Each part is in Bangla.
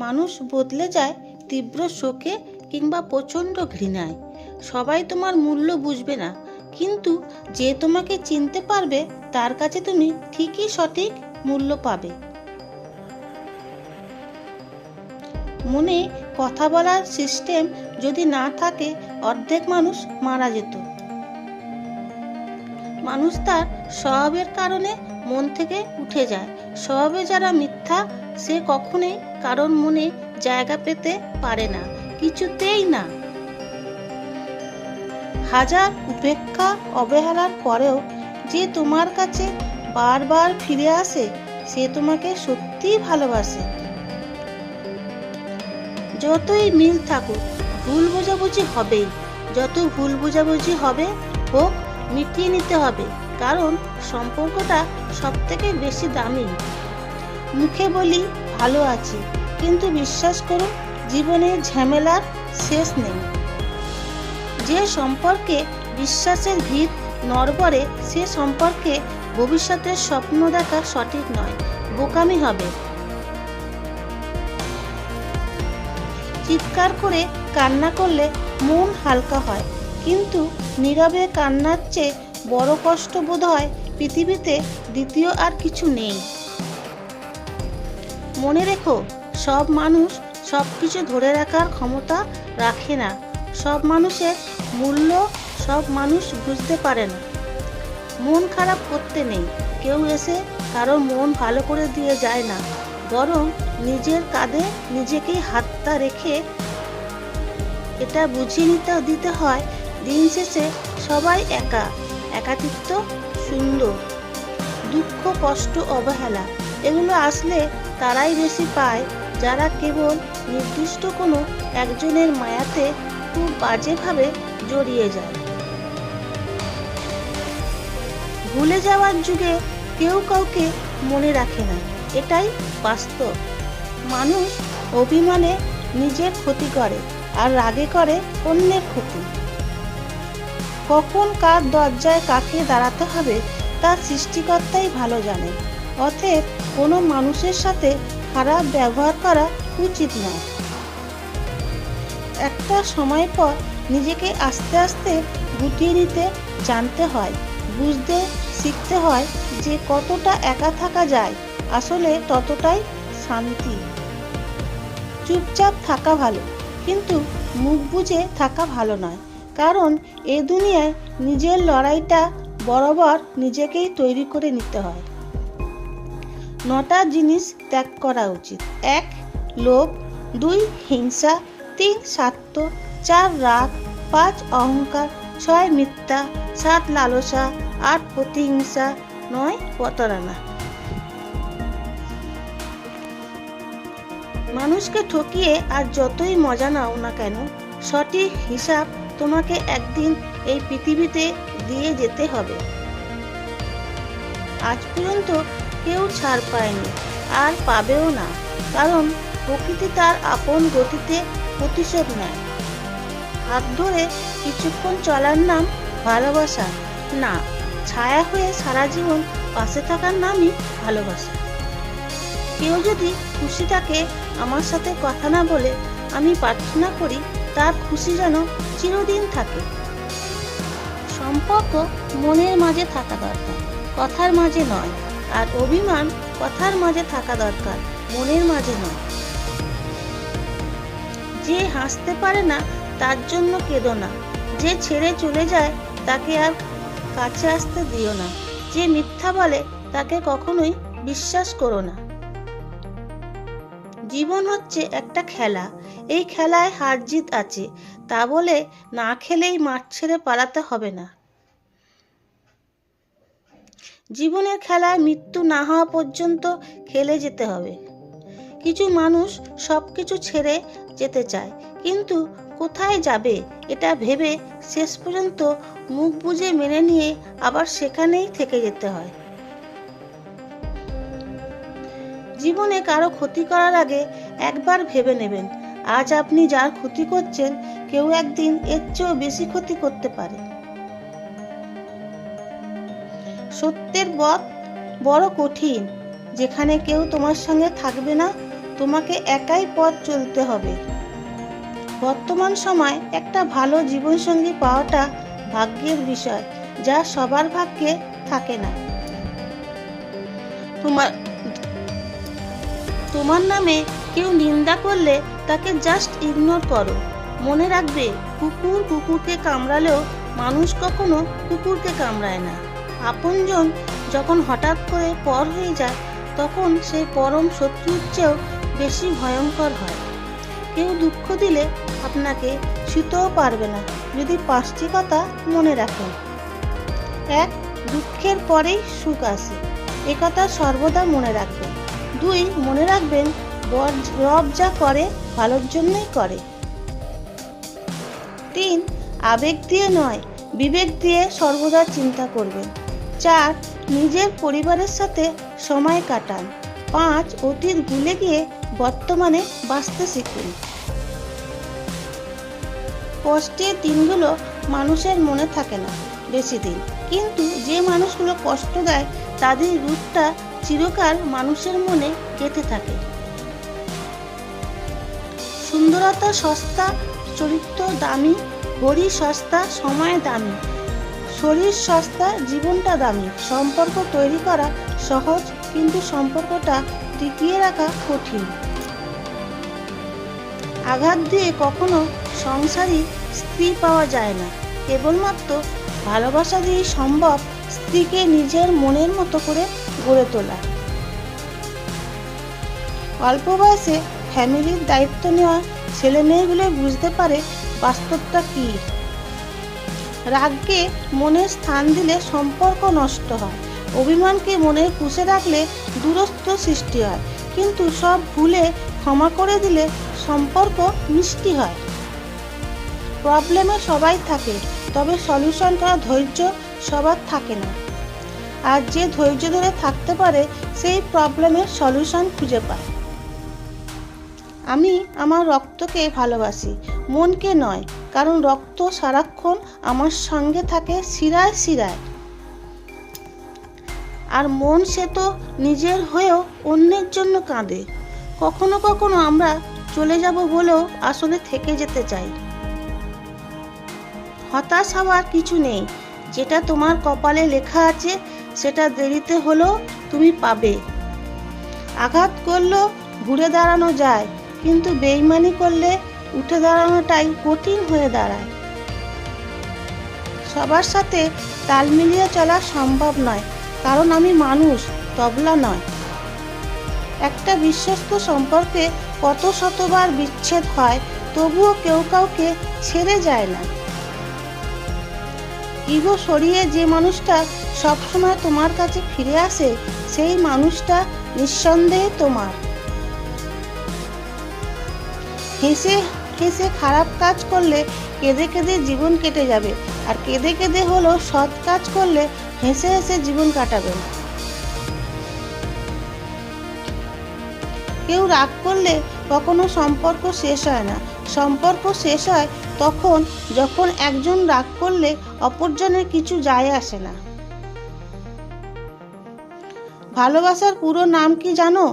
মানুষ বদলে যায় তীব্র শোকে কিংবা প্রচণ্ড ঘৃণায়। সবাই তোমার মূল্য বুঝবে না, কিন্তু যে তোমাকে চিনতে পারবে তার কাছে তুমি ঠিকই সঠিক মূল্য পাবে। মনে কথা বলার সিস্টেম যদি না থাকে, অর্ধেক মানুষ মারা যেত। মানুষ তার স্বভাবের কারণে মন থেকে উঠে যায়। স্বভাবে যারা মিথ্যা, সে কখনোই কারোর মনে জায়গা পেতে পারে না, কিছুতেই না। হাজার উপেক্ষা অবহেলার পরেও যে তোমার কাছে বারবার ফিরে আসে, সে তোমাকে সত্যিই ভালোবাসে। যতই মিল থাকুক, ভুল বোঝাবুঝি হবেই। যত ভুল বোঝাবুঝি হবে হোক, মিটিয়ে নিতে হবে, কারণ সম্পর্কটা সবথেকে বেশি দামি। মুখে বলি ভালো আছি, কিন্তু বিশ্বাস করুন, জীবনে ঝামেলার শেষ নেই। যে সম্পর্কে বিশ্বাসের ভিত নড়বড়ে, সে সম্পর্কে ভবিষ্যতের স্বপ্ন দেখা সঠিক নয়, বোকামি হবে। চিৎকার করে কান্না করলে মন হালকা হয়, কিন্তু নীরবে কান্নার চেয়ে বড় কষ্ট বোধ হয় পৃথিবীতে দ্বিতীয় আর কিছু নেই। মনে রেখো, সব মানুষ সব কিছু ধরে রাখার ক্ষমতা রাখে না। সব মানুষের মূল্য সব মানুষ বুঝতে পারে না। মন খারাপ করতে নেই, কেউ এসে কারোর মন ভালো করে দিয়ে যায় না, বরং নিজের কাঁধে নিজেকেই হাতটা রেখে এটা বুঝিয়ে দিতে হয়, দিন শেষে সবাই একা। একাকিত্ব সুন্দর। দুঃখ, কষ্ট, অবহেলা এগুলো আসলে তারাই বেশি পায়, যারা কেবল নির্দিষ্ট কোনো একজনের মায়াতে খুব বাজেভাবে জড়িয়ে যায়। ভুলে যাওয়ার যুগে কেউ কাউকে মনে রাখে না, এটাই বাস্তব। মানুষ অভিমানে নিজের ক্ষতি করে, আর রাগে করে অন্যের ক্ষতি। কখন কার দরজায় কাকে দাঁড়াতে হবে তা সৃষ্টিকর্তাই ভালো জানেন। অতএব কোনো মানুষের সাথে খারাপ ব্যবহার করা উচিত নয়। একটা সময় পর নিজেকে আস্তে আস্তে গুটিয়ে নিতে জানতে হয়, বুঝতে শিখতে হয় যে কতটা একা থাকা যায়, আসলে ততটাই শান্তি। চুপচাপ থাকা ভালো, কিন্তু মুখ বুজে থাকা ভালো নয়, কারণ এ দুনিয়ায় নিজের লড়াইটা বরাবর নিজেকেই তৈরি করে নিতে হয়। 9টা জিনিস ত্যাগ করা উচিত। 1. লোভ, 2. হিংসা, 3. স্বার্থ, 4. রাগ, 5. অহংকার, 6. মিথ্যা, 7. লালসা, 8. প্রতিহিংসা, 9. প্রতারণা। মানুষকে ঠকিয়ে আর যতই মজা নাও না কেন, সঠিক হিসাব তোমাকে একদিন এই পৃথিবীতে দিয়ে যেতে হবে। আজ পর্যন্ত কেউ ছাড় পায়নি, আর পাবেও না, কারণ প্রকৃতি তার আপন গতিতে প্রতিশোধ নেয়। হাত ধরে কিছুক্ষণ চলার নাম ভালোবাসা না, ছায়া হয়ে সারা জীবন পাশে থাকার নামই ভালোবাসা। কেউ যদি খুশি থাকে আমার সাথে কথা না বলে, আমি প্রার্থনা করি তার খুশি যেন চিরদিন থাকে। সম্পর্ক মনের মাঝে থাকা দরকার, কথার মাঝে নয়। আর অভিমান কথার মাঝে থাকা দরকার, মনের মাঝে নয়। যে হাসতে পারে না তার জন্য কেঁদো না। যে ছেড়ে চলে যায় তাকে আর কাছে আসতে দিও না। যে মিথ্যা বলে তাকে কখনোই বিশ্বাস করো না। জীবন হচ্ছে একটা খেলা, এই খেলায় হার জিত আছে, তা বলে না খেলেই মাঠ ছেড়ে পালাতে হবে না। জীবনের খেলায় মৃত্যু না হওয়া পর্যন্ত খেলে যেতে হবে। কিছু মানুষ সব কিছু ছেড়ে যেতে চায়, কিন্তু কোথায় যাবে এটা ভেবে শেষ পর্যন্ত মুখ বুজে মেনে নিয়ে আবার সেখানেই থেকে যেতে হয়। জীবনে কারো ক্ষতি করার আগে একবার ভেবে নেবেন, আজ আপনি যার ক্ষতি করছেন কেউ একদিন এর চেয়েও বেশি ক্ষতি করতে পারে। সত্যের পথ বড় কঠিন, যেখানে কেউ তোমার সঙ্গে থাকবে না, তোমাকে একাই পথ চলতে হবে। বর্তমান সময় একটা ভালো জীবনসঙ্গী পাওয়াটা ভাগ্যের বিষয়, যা সবার ভাগ্যে থাকে না। তোমার নামে কেউ নিন্দা করলে তাকে জাস্ট ইগনোর করো। মনে রাখবে, কুকুর কুকুরকে কামড়ালেও মানুষ কখনো কুকুরকে কামড়ায় না। আপনজন যখন হঠাৎ করে পর হয়ে যায়, তখন সেই পরম শত্রুর চেয়েও বেশি ভয়ঙ্কর হয়। কেউ দুঃখ দিলে আপনাকে ছুঁতেও পারবে না, যদি 5টি কথা মনে রাখেন। 1. দুঃখের পরেই সুখ আসে, একথা সর্বদা মনে রাখবেন। 2. মনে রাখবেন, রব যা করে ভালোর জন্যই করে। 3. আবেগ দিয়ে নয়, বিবেক দিয়ে সর্বদা চিন্তা করবেন। 4. নিজের পরিবারের সাথে সময় কাটান। 5. অতীত ভুলে গিয়ে বর্তমানে বাঁচতে শিখুন। কষ্টের দিনগুলো মানুষের মনে থাকে না বেশি দিন, কিন্তু যে মানুষগুলো কষ্ট দেয় তাদের রূপটা চিরকাল মানুষের মনে গেঁথে থাকে। সুন্দরতা সস্তা, চরিত্র দামি, ঘড়ি সস্তা, সময় দামি, শরীর সস্তা, জীবনটা দামি। সম্পর্ক তৈরি করা সহজ, কিন্তু সম্পর্কটা টিকিয়ে রাখা কঠিন। আঘাত দিয়ে কখনো সংসারী স্ত্রী পাওয়া যায় না, কেবলমাত্র ভালোবাসা দিয়েই সম্ভব স্ত্রীকে নিজের মনের মতো করে গড়ে তোলা। অল্প বয়সে ফ্যামিলির দায়িত্ব নেওয়া ছেলে মেয়েগুলো বুঝতে পারে বাস্তবটা কী। রাগকে মনে স্থান দিলে সম্পর্ক নষ্ট হয়, অভিমানকে মনে পুষে রাখলে দূরত্ব সৃষ্টি হয়, কিন্তু সব ভুলে ক্ষমা করে দিলে সম্পর্ক মিষ্টি হয়। প্রবলেমে সবাই থাকে, তবে সলিউশন করা ধৈর্য সবার থাকে না। আর যে ধৈর্য ধরে থাকতে পারে, সেই প্রবলেমের সলিউশন খুঁজে পায়। আমি আমার রক্তকে ভালোবাসি, মনকে নয়, কারণ রক্ত সারাক্ষণ আমার সঙ্গে থাকে শিরায় শিরায়। আর মন সে তো নিজের হয়েও অন্যের জন্য কাঁদে। কখনো কখনো আমরা চলে যাব বলেও আসলে থেকে যেতে চাই। হতাশ হওয়ার কিছু নেই, যেটা তোমার কপালে লেখা আছে সেটা দেরিতে হলেও তুমি পাবে। আঘাত করলেও ঘুরে দাঁড়ানো যায়, কিন্তু বেইমানি করলে উঠে দাঁড়ানোটাই কঠিন হয়ে দাঁড়ায়। সবার সাথে তাল মিলিয়ে চলা সম্ভব নয়, কারণ আমি মানুষ, তবলা নয়। একটা বিশ্বস্ত সম্পর্কে কত শতবার বিচ্ছেদ হয়, তবুও কেউ কাউকে ছেড়ে যায় না। ইগো সরিয়ে যে মানুষটা সবসময় তোমার কাছে ফিরে আসে, সেই মানুষটা নিঃসন্দেহে তোমার। হেসে হেসে খারাপ কাজ করলে কেঁদে কেঁদে জীবন কেটে যাবে, আর কেঁদে কেঁদে হলো সৎ কাজ করলে হেসে হেসে জীবন কাটাবেন। কেউ রাগ করলে কখনো সম্পর্ক শেষ হয় না, সম্পর্ক শেষ হয় তখন যখন একজন রাগ করলে অপরজনের কিছু যায় আসে না। ভালোবাসার পুরো নাম কি জানো?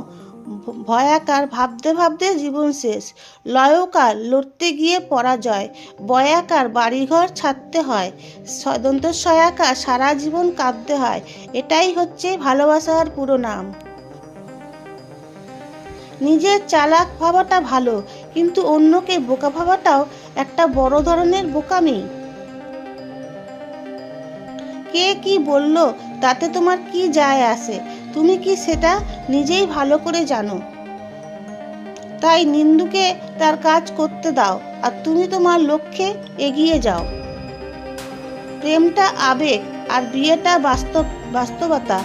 ভয়াকার, ভাবতে ভাবতে জীবন শেষ। লয়কার, লড়তে গিয়ে পরাজয়। বয়াকার, বাড়িঘর ছাড়তে হয়। দন্তস্বয়াকার, সারা জীবন কাঁদতে হয়। এটাই হচ্ছে ভালোবাসার পুরো নাম। নিজের চালাক ভাবাটা ভালো, কিন্তু অন্যকে বোকা ভাবাটাও একটা বড় ধরনের বোকামি। কে কি বলল তাতে তোমার কি যায় আসে? তুমি কি সেটা নিজেই ভালো করে জানো। তাই নিন্দুকে তার কাজ করতে দাও, আর তুমি তোমার লক্ষ্যে এগিয়ে যাও। প্রেমটা আবেগ, আর বিয়েটা বাস্তবতা।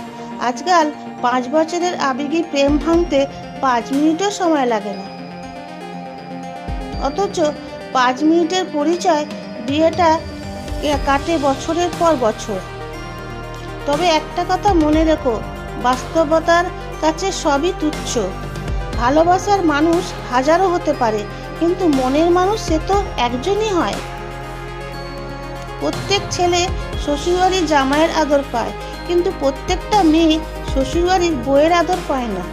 আজকাল 5 বছরের আবেগী প্রেম ভাঙতে 5 মিনিটও সময় লাগে না, অথচ 5 মিনিটের পরিচয় বিয়েটা কাটে বছরের পর বছর। তবে একটা কথা মনে রেখো, বাস্তবতার কাছে সবই তুচ্ছ। ভালোবাসার মানুষ হাজারো হতে পারে, কিন্তু মনের মানুষ সে তো একজনই হয়। প্রত্যেক ছেলে শ্বশুরবাড়ির জামাইয়ের আদর পায়, কিন্তু প্রত্যেকটা মেয়ে শ্বশুরবাড়ির বউয়ের আদর পায় না।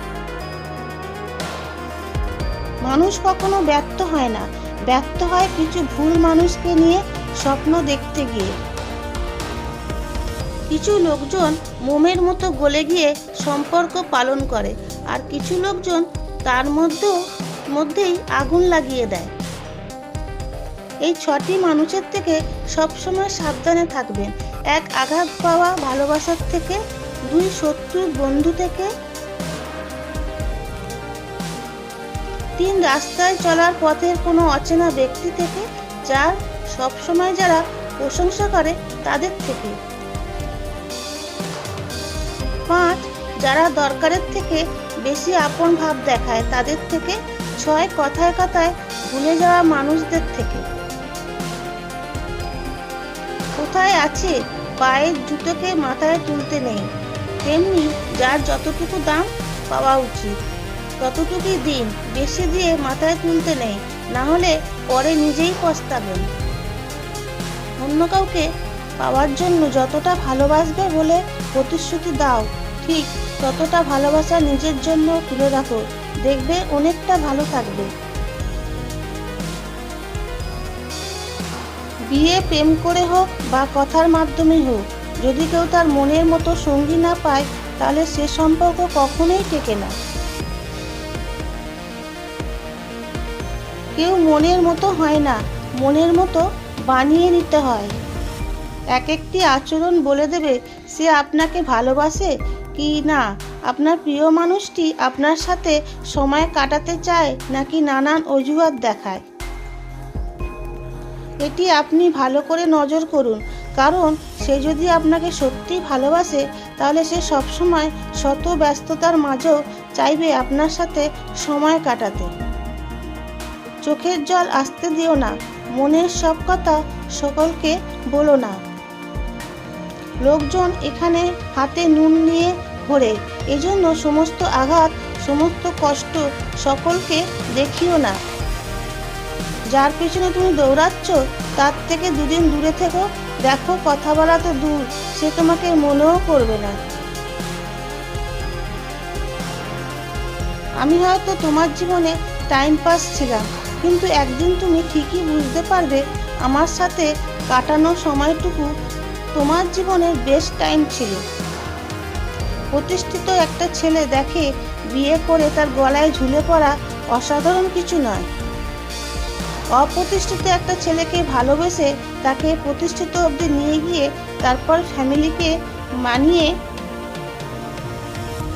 মানুষ কখনো ব্যর্থ হয় না, ব্যর্থ হয় কিছু ভুল মানুষকে নিয়ে স্বপ্ন দেখতে গিয়ে। কিছু লোকজন মোমের মতো গলে গিয়ে সম্পর্ক পালন করে, আর কিছু লোকজন তার মধ্যেই আগুন লাগিয়ে দেয়। এই 6টি মানুষের থেকে সবসময় সাবধানে থাকবেন। 1 আঘাত পাওয়া ভালোবাসার থেকে, 2 শত্রুর বন্ধু থেকে, 3 রাস্তায় চলার পথের কোনো অচেনা ব্যক্তি থেকে, 4 সবসময় যারা প্রশংসা করে তাদের থেকে, 5 যারা দরকারের থেকে বেশি আপন ভাব দেখায় তাদের থেকে, 6 কথায় কথায় ভুলে যাওয়া মানুষদের থেকে। কোথায় আছে পায়ের জুতোকে মাথায় তুলতে নেই, তেমনি যার যতটুকু দাম পাওয়া উচিত ততটুকুই দিন, বেশি দিয়ে মাথায় তুলতে নেই, না হলে পরে নিজেই পস্তাবেন। অন্য কাউকে পাওয়ার জন্য যতটা ভালোবাসবে বলে প্রতিশ্রুতি দাও, ঠিক ততটা ভালোবাসা নিজের জন্য তুলে রাখো, দেখবে অনেকটা ভালো থাকবে। বিয়ে প্রেম করে হোক বা কথার মাধ্যমে হোক, যদি কেউ তার মনের মতো সঙ্গী না পায় তাহলে সে সম্পর্ক কখনোই টেকে না। কেউ মনের মতো হয় না, মনের মতো বানিয়ে নিতে হয়। এক একটি আচরণ বলে দেবে সে আপনাকে ভালোবাসে কি না। আপনার প্রিয় মানুষটি আপনার সাথে সময় কাটাতে চায় নাকি নানান অজুহাত দেখায়। এটি আপনি ভালো করে নজর করুন, কারণ সে যদি আপনাকে সত্যিই ভালোবাসে তাহলে সে সবসময় শত ব্যস্ততার মাঝেও চাইবে আপনার সাথে সময় কাটাতে। চোখের জল আসতে দিও না, মনের সব কথা সকলকে বলো না। লোকজন এখানে হাতে নুন নিয়ে ঘোরে, এজন্য সমস্ত আঘাত, সমস্ত কষ্ট সকলকে দেখিও না। যার পেছনে তুমি দৌড়াচ্ছ তার থেকে 2 দিন দূরে থেকো, দেখো কথা বলা তো দূর, সে তোমাকে মনেও করবে না। আমি হয়তো তোমার জীবনে টাইম পাস ছিলাম, কিন্তু একদিন তুমি ঠিকই বুঝতে পারবে আমার সাথে কাটানো সময়টুকু তোমার জীবনের বেস্ট টাইম ছিল। প্রতিষ্ঠিত একটা ছেলে দেখে বিয়ে করে তার গলায় ঝুলে পড়া অসাধারণ কিছু নয়। অপ্রতিষ্ঠিত একটা ছেলেকে ভালোবেসে তাকে প্রতিষ্ঠিত অবধি নিয়ে গিয়ে তারপর ফ্যামিলিকে মানিয়ে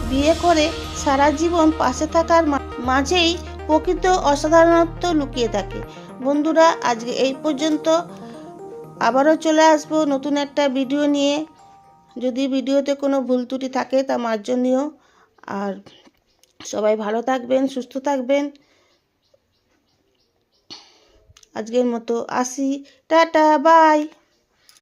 বিয়ে করে সারা জীবন পাশে থাকার মাঝেই প্রকৃত অসাধারণত্ব লুকিয়ে থাকে। বন্ধুরা, আজকে এই পর্যন্ত। আবারও চলে আসবো নতুন একটা ভিডিও নিয়ে। যদি ভিডিওতে কোনো ভুল ত্রুটি থাকে তা মার্জনীয়। আর সবাই ভালো থাকবেন, সুস্থ থাকবেন। আজকের মতো আসি, টাটা, বাই।